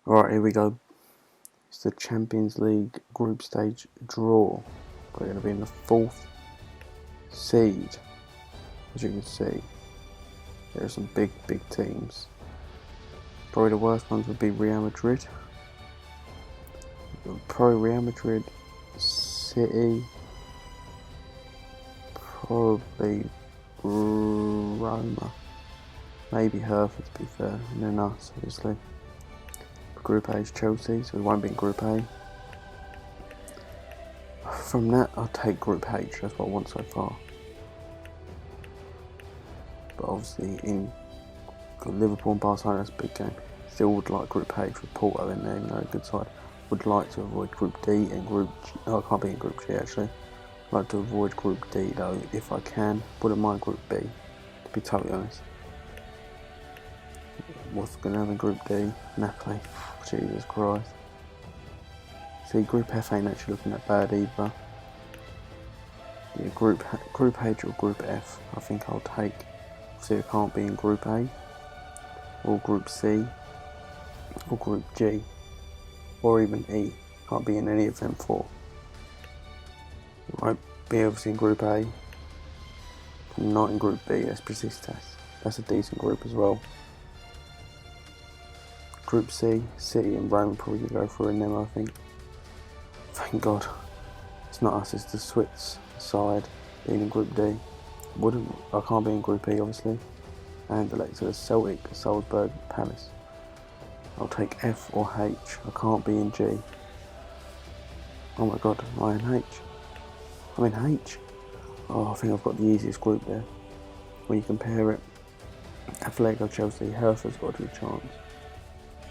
Alright, here we go. It's the Champions League group stage draw. We're going to be in the 4th seed. As you can see, there are some big teams. Probably the worst ones would be Real Madrid. Probably Real Madrid, City, probably Roma, maybe Hertha to be fair, and then us obviously. Group A is Chelsea, so we won't be in Group A. From that, I'll take Group H, that's what I want so far. But obviously, in Liverpool and Barcelona, that's a big game. Still would like Group H with Porto in there, even though a good side. Would like to avoid Group D and Group G. Oh, I can't be in Group G actually. Like to avoid Group D though, if I can. Wouldn't mind Group B, to be totally honest. What's going to have in Group D? Napoli. Jesus Christ. See, Group F ain't actually looking that bad either. Yeah, Group H or Group F, I think I'll take. See, I can't be in Group A, or Group C, or Group G, or even E. Can't be in any of them four. Won't be obviously in Group A. Not in Group B. That's Besiktas. That's a decent group as well. Group C, City and Rome probably go through in them, I think. Thank God. It's not us, it's the Swiss side being in Group D. I can't be in Group E obviously. And to the Celtic, Salzburg, Palace. I'll take F or H. I can't be in G. Oh my God, am I in H? I'm in H. Oh, I think I've got the easiest group there. When you compare it, Atletico, Chelsea, Hertha's got a good chance.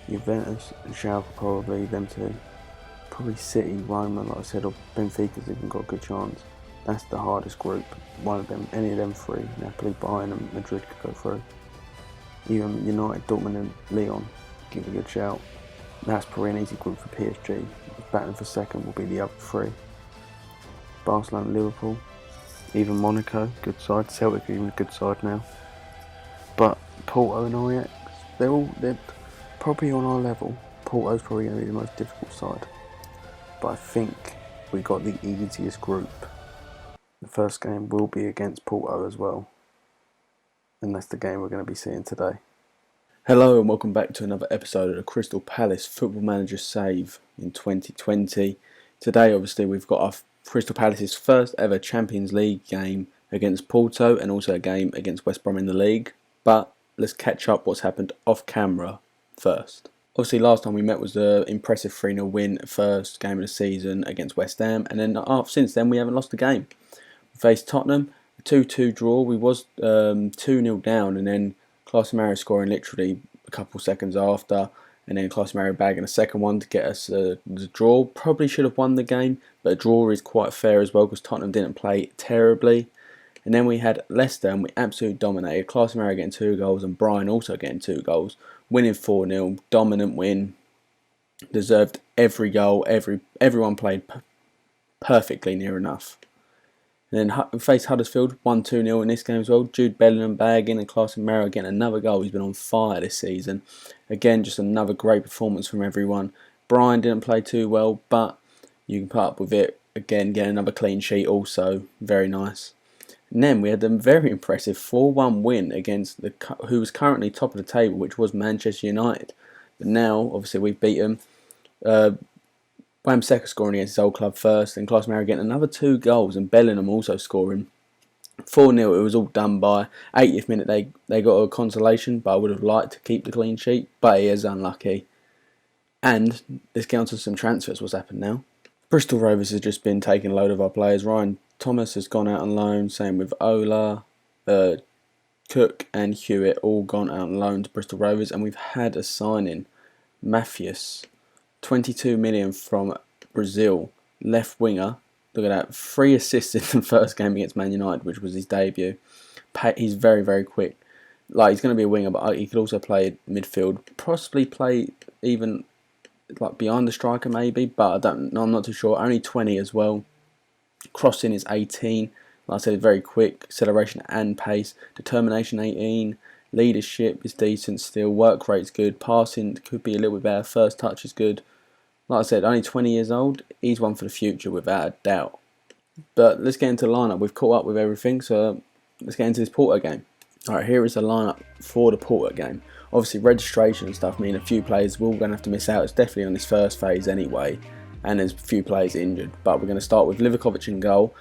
Juventus and Schalke probably, them two. Probably City, Roma, like I said, or Benfica's even got a good chance. That's the hardest group. One of them, any of them three, Napoli, Bayern and Madrid could go through. Even United, Dortmund and Lyon give a good shout. That's probably an easy group for PSG. Battling for second will be the other three. Barcelona, Liverpool, even Monaco, good side. Celtic even a good side now. But Porto and Ajax, they're probably on our level. Porto's probably going to be the most difficult side. But I think we got the easiest group. The first game will be against Porto as well. And that's the game we're going to be seeing today. Hello and welcome back to another episode of the Crystal Palace Football Manager Save in 2020. Today obviously we've got our Crystal Palace's first ever Champions League game against Porto and also a game against West Brom in the league. But let's catch up what's happened off camera first. Obviously last time we met was the impressive 3-0 win, first game of the season against West Ham, and then since then we haven't lost a game. We faced Tottenham, a 2-2 draw. We was 2-0 down, and then Claudio scoring literally a couple seconds after, and then Claudio bagging a second one to get us the draw. Probably should have won the game, but a draw is quite fair as well because Tottenham didn't play terribly. And then we had Leicester and we absolutely dominated. Claudio getting 2 goals and Brian also getting 2 goals. Winning 4-0, dominant win. Deserved every goal, everyone played perfectly near enough. And then we faced Huddersfield, 1-2-0 in this game as well. Jude Bellingham bagging and Claudio getting another goal. He's been on fire this season. Again, just another great performance from everyone. Brian didn't play too well, but you can put up with it. Again, getting another clean sheet also. Very nice. And then we had a very impressive 4-1 win against who was currently top of the table, which was Manchester United. But now, obviously, we've beaten Wan-Bissaka scoring against his old club first, and Claudio getting another 2 goals, and Bellingham also scoring. 4-0, it was all done by 80th minute. They got a consolation, but I would have liked to keep the clean sheet, but he is unlucky. And let's get on to some transfers. What's happened now? Bristol Rovers has just been taking a load of our players. Ryan Thomas has gone out on loan, same with Ola, Cook and Hewitt all gone out on loan to Bristol Rovers, and we've had a signing, Matheus, 22 million from Brazil, left winger. Look at that, 3 assists in the first game against Man United, which was his debut. He's very, very quick. Like, he's going to be a winger, but he could also play midfield, possibly play even like behind the striker maybe, but I'm not too sure. Only 20 as well. Crossing is 18. Like I said, very quick. Acceleration and pace. Determination 18. Leadership is decent still. Work rate's good. Passing could be a little bit better. First touch is good. Like I said, only 20 years old. He's one for the future without a doubt. But let's get into the lineup. We've caught up with everything, so let's get into this Porto game. Alright, here is the lineup for the Porto game. Obviously, registration and stuff mean a few players will going to have to miss out. It's definitely on this first phase anyway, and there's a few players injured. But we're going to start with Livakovic in goal.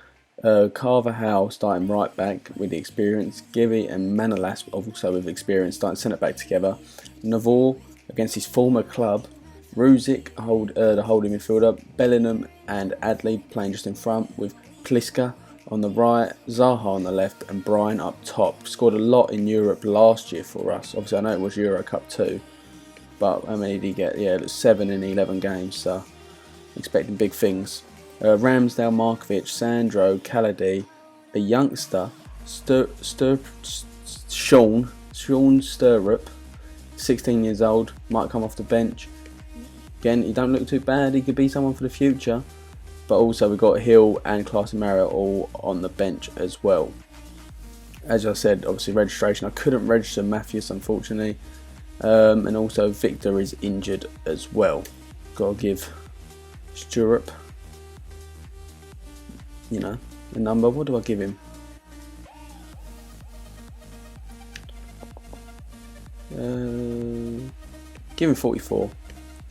Carvajal starting right back with the experience. Givy and Manolas also with experience starting centre back together. Navor against his former club. Rúžić, the holding midfielder. Bellingham and Adli playing just in front with Pliska on the right, Zaha on the left, and Brian up top. Scored a lot in Europe last year for us. Obviously, I know it was Euro Cup 2, but how many did he get? Yeah, it was 7 in 11 games, so expecting big things. Ramsdale, Markovic, Sandro, Kaladi, a youngster, Sean Sturrup, 16 years old, might come off the bench. Again, he don't look too bad. He could be someone for the future. But also we've got Hill and Clausen-Mario all on the bench as well. As I said, obviously registration. I couldn't register Matthews, unfortunately. And also Victor is injured as well. Got to give Sturrup, you know, a number. What do I give him? Give him 44.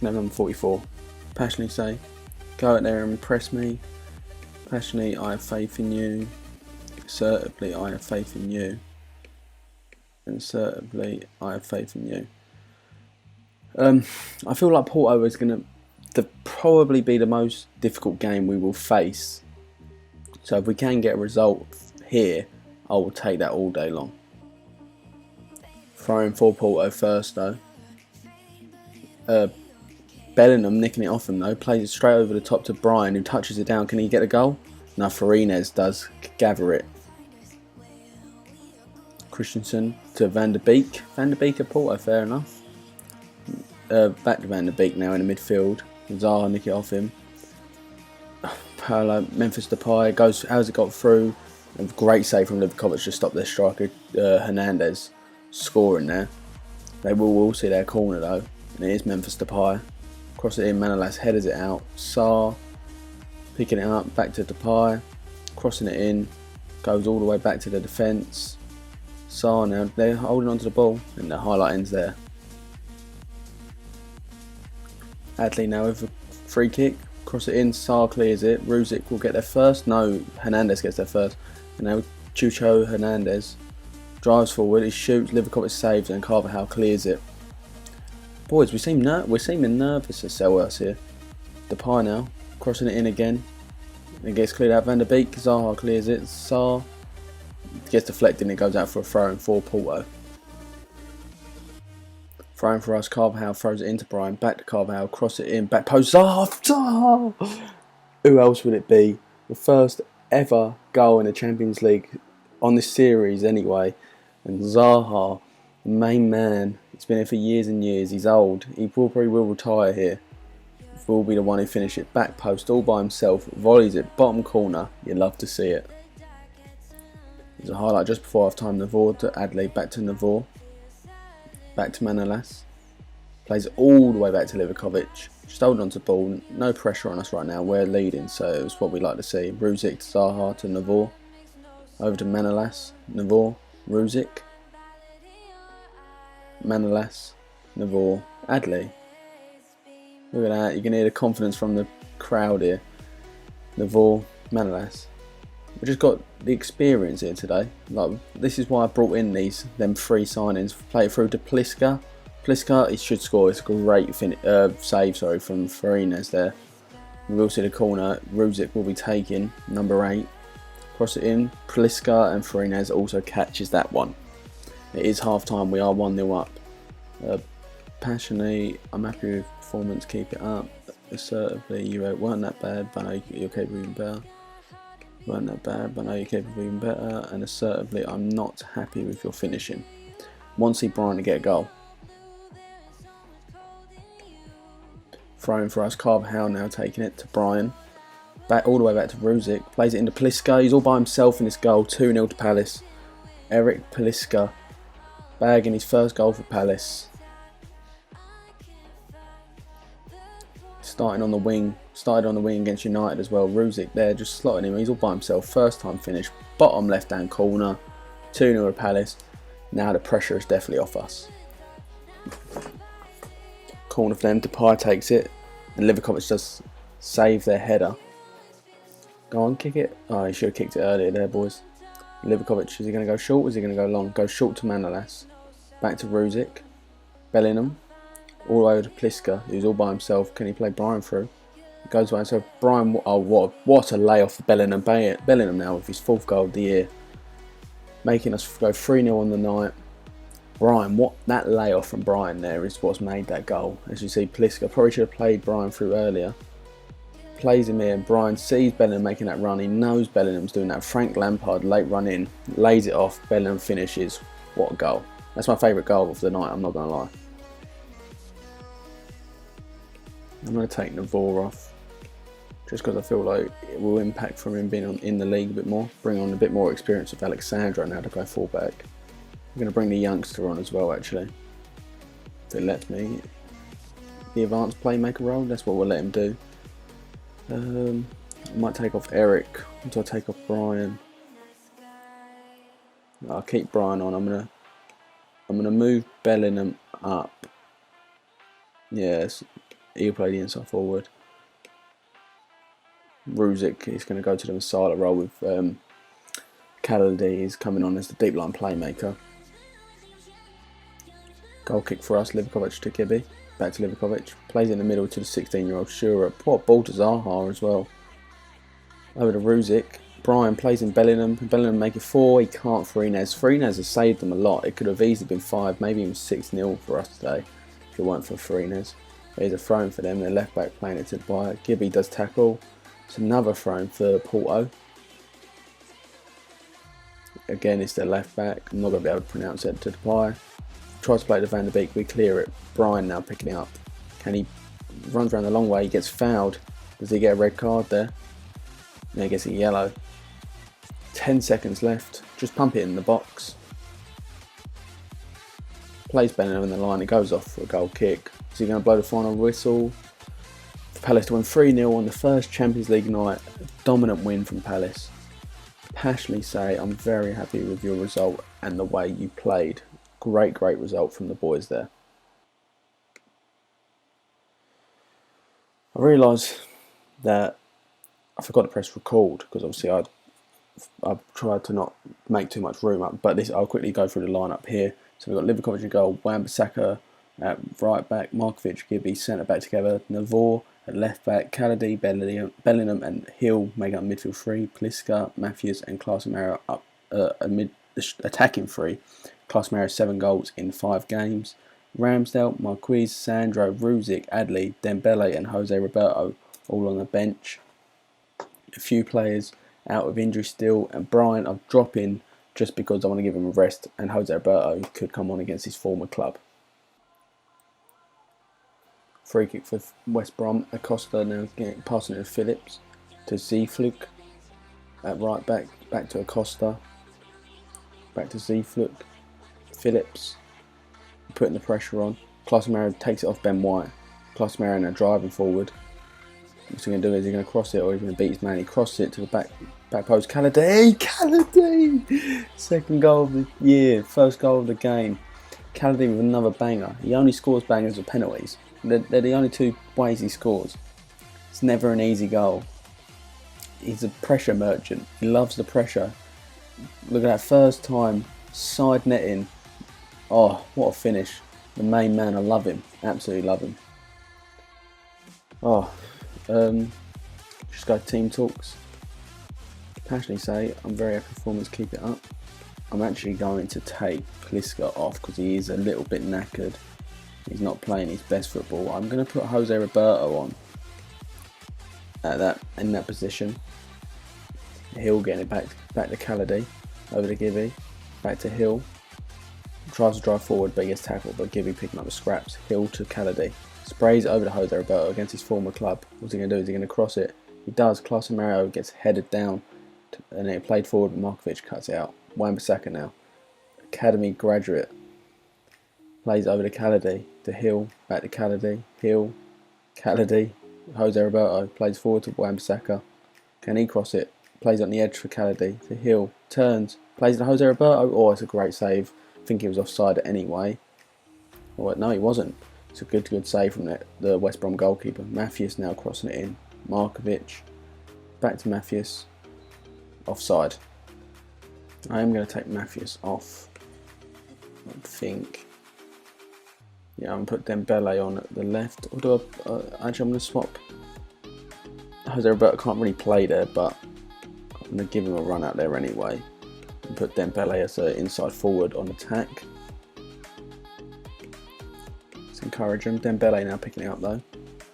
No, number 44. Passionately say, go out there and impress me. Passionately, I have faith in you. Assertively, I have faith in you. And assertively, I have faith in you. I feel like Porto is going to probably be the most difficult game we will face. So if we can get a result here, I will take that all day long. Throwing for Porto first though. Bellingham nicking it off him though, plays it straight over the top to Brian, who touches it down. Can he get a goal? No, Farines does gather it. Christensen to Van der Beek. Van der Beek at Porto, fair enough. Back to Van der Beek now in the midfield. Zaha nick it off him. Paolo, Memphis Depay goes. How's it got through? A great save from Livakovic to stop their striker Hernandez scoring there. They will all see their corner though, and it is Memphis Depay. Cross it in, Manolas headers it out. Sarr picking it up, back to Depay, crossing it in, goes all the way back to the defence. Sarr now, they're holding onto the ball, and the highlight ends there. Adli now with a free kick, cross it in, Sarr clears it. Rúžić will get there first. No, Hernandez gets there first. And now Chucho Hernandez drives forward, he shoots, Livakovic saves, and Carvajal clears it. Boys, we're seeming nervous at Selhurst here. Depay now, crossing it in again. It gets cleared out. Van der Beek, Zaha clears it. Sarr gets deflected and it goes out for a throw in for Porto. Throwing for us, Carvajal throws it into Brian. Back to Carvajal, cross it in, back post. Zaha! Who else would it be? The first ever goal in the Champions League on this series anyway. And Zaha, the main man, he's been here for years and years. He's old. He probably will retire here. Will be the one who finishes it. Back post all by himself. Volleys it. Bottom corner. You love to see it. There's a highlight just before half time. Navor to Adli. Back to Navor. Back to Manolas. Plays all the way back to Livakovic. Just holding on to the ball. No pressure on us right now. We're leading, so it's what we like to see. Rúžić to Zaha to Navor. Over to Manolas. Navor. Rúžić. Manolas, Navor, Adli. Look at that, you can hear the confidence from the crowd here. Navor, Manolas. We've just got the experience here today. Like, this is why I brought in them 3 signings. Play it through to Pliska. Pliska, he should score. It's a great save from Farines there. We will see the corner. Rúžić will be taking number 8. Cross it in. Pliska and Farines also catches that one. It is half time, we are 1-0 up. Passionately, I'm happy with performance, keep it up. Assertively, you weren't that bad, but I know you're capable of even better. Weren't that bad, but I know you're capable of even better. And assertively, I'm not happy with your finishing. Want to see Brian to get a goal. Throwing for us, Carvajal now taking it to Brian. Back all the way back to Rúžić, plays it into Pliska. He's all by himself in this goal, 2-0 to Palace. Eric Pliska bagging his first goal for Palace. Started on the wing against United as well. Ruzicka there, just slotting him. He's all by himself. First time finish, bottom left hand corner. 2-0 to Palace. Now the pressure is definitely off us. Corner for them. Depay takes it, and Livakovic does save their header. Go on, kick it. Oh, he should have kicked it earlier there, boys. Livakovic, is he going to go short or is he going to go long? Go short to Manolas. Back to Ruzicka. Bellingham. All the way to Pliska, who's all by himself. Can he play Brian through? He goes by himself. Brian, oh, what a layoff for Bellingham. Bellingham now with his 4th goal of the year. Making us go 3-0 on the night. Brian, that layoff from Brian there is what's made that goal. As you see, Pliska probably should have played Brian through earlier. Plays him here. Brian sees Bellingham making that run. He knows Bellingham's doing that. Frank Lampard, late run in, lays it off. Bellingham finishes. What a goal. That's my favourite goal of the night, I'm not going to lie. I'm going to take Navor off, just because I feel like it will impact from him being in the league a bit more. Bring on a bit more experience with Alexandra now to go fullback. I'm going to bring the youngster on as well, actually. If it lets me. The advanced playmaker role, that's what we'll let him do. I might take off Eric until I take off Brian. I'll keep Brian on. I'm gonna move Bellingham up. Yes. He'll play the inside forward. Ruzicka is going to go to the Masala role with Kaladi is coming on as the deep line playmaker. Goal kick for us, Livakovic to Gibby. Back to Livakovic. Plays in the middle to the 16-year-old Shura. Poor ball to Zaha as well. Over to Ruzicka. Brian plays in Bellingham. Bellingham make it 4. He can't. Freenez has saved them a lot. It could have easily been 5, maybe even 6-0 for us today if it weren't for Freenez. There's a throw-in for them. Their left back playing it to Depay. Gibby does tackle. It's another throw-in for Porto. Again, it's their left back. I'm not going to be able to pronounce it. To Depay. Tries to play to Van der Beek. We clear it. Brian now picking it up. Can he runs around the long way? He gets fouled. Does he get a red card there? No, he gets a yellow. 10 seconds left. Just pump it in the box. Plays Bellingham in the line. It goes off for a goal kick. Is he going to blow the final whistle? For Palace to win 3-0 on the first Champions League night. Dominant win from Palace. Passionately say I'm very happy with your result and the way you played. Great result from the boys there. I realised that I forgot to press record because obviously I tried to not make too much room up, but I'll quickly go through the lineup here. So we've got Livakovic in goal, Wan-Bissaka at right back, Markovic, Gibby centre back together, Navor at left back, Kaladi, Bellingham and Hill making up midfield 3, Pliska, Matthews and Casemiro up attacking 3. Casemiro 7 goals in 5 games. Ramsdale, Marquez, Sandro, Ruzicka, Adli, Dembele and Jose Roberto all on the bench. A few players out of injury still, and Brian I'm dropping just because I want to give him a rest, and Jose Roberto could come on against his former club. Free kick for West Brom. Acosta now passing it to Phillips, to Zfluk at right back, back to Acosta, back to Zfluk, Phillips putting the pressure on. Casemiro takes it off Ben White. Casemiro now driving forward. What's he going to do? Is he going to cross it or is he going to beat his man? He crosses it to the back post. Kaladi! Second goal of the year, first goal of the game. Kaladi with another banger. He only scores bangers with penalties. They're the only 2 ways he scores. It's never an easy goal. He's a pressure merchant. He loves the pressure. Look at that first time, side netting. Oh, what a finish. The main man, I love him. Absolutely love him. Oh, just go to team talks. Passionately say, I'm very happy performance, keep it up. I'm actually going to take Pliska off because he is a little bit knackered. He's not playing his best football. I'm going to put Jose Roberto on in that position. Hill getting it back to Kaladi, over to Gibby, back to Hill. Tries to drive forward but he gets tackled, but Gibby picking up the scraps. Hill to Kaladi. Sprays over to Jose Roberto against his former club. What's he going to do? Is he going to cross it? He does. Casemiro gets headed down and then played forward, but Markovic cuts it out. Wan-Bissaka now. Academy graduate plays over to Kaladi, to Hill, back to Kaladi, Hill, Kaladi, Jose Roberto plays forward to Wan-Bissaka. Can he cross it? Plays on the edge for Kaladi, to Hill, turns, plays to Jose Roberto. Oh, it's a great save. I think he was offside anyway. Oh, no, he wasn't. It's a good save from the West Brom goalkeeper. Mathias now crossing it in. Markovic, back to Mathias. Offside. I am going to take Mathias off. I think. Yeah, I'm going to put Dembele on at the left. Or do I, actually, I'm going to swap. Jose Roberto can't really play there, but I'm going to give him a run out there anyway. And put Dembele as an inside forward on attack. Let's encourage him. Dembele now picking it up though.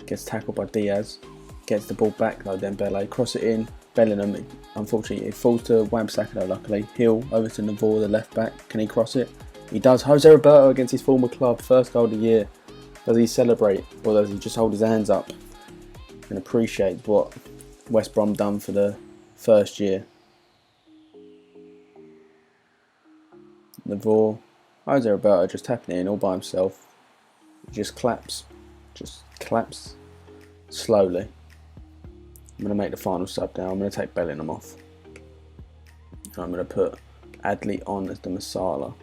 Gets tackled by Diaz. Gets the ball back though, Dembele. Cross it in. Bellingham, unfortunately, it falls to Wan-Bissaka though, luckily. Hill over to Navor, the left back. Can he cross it? He does. Jose Roberto against his former club. First goal of the year. Does he celebrate or does he just hold his hands up and appreciate what West Brom done for the first year? Navor. Jose Roberto just tapping it in all by himself. He just claps. Just claps slowly. I'm going to make the final sub now. I'm going to take Bellingham off. I'm going to put Adley on as the Masala.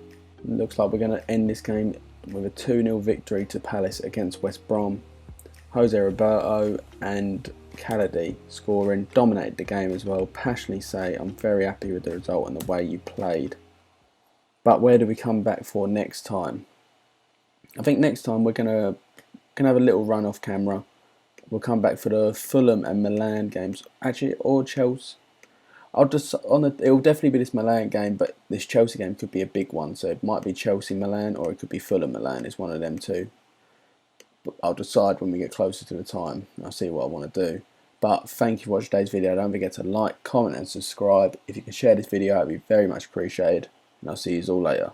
Looks like we're going to end this game with a 2-0 victory to Palace against West Brom. Jose Roberto and Kaladi scoring, dominated the game as well. Passionately say I'm very happy with the result and the way you played. But where do we come back for next time? I think next time we're going to have a little run off camera. We'll come back for the Fulham and Milan games. Actually, or Chelsea. It will definitely be this Milan game, but this Chelsea game could be a big one. So it might be Chelsea Milan or it could be Fulham Milan. It's one of them two. But I'll decide when we get closer to the time. I'll see what I want to do. But thank you for watching today's video. Don't forget to like, comment and subscribe. If you can share this video, it would be very much appreciated. And I'll see you all later.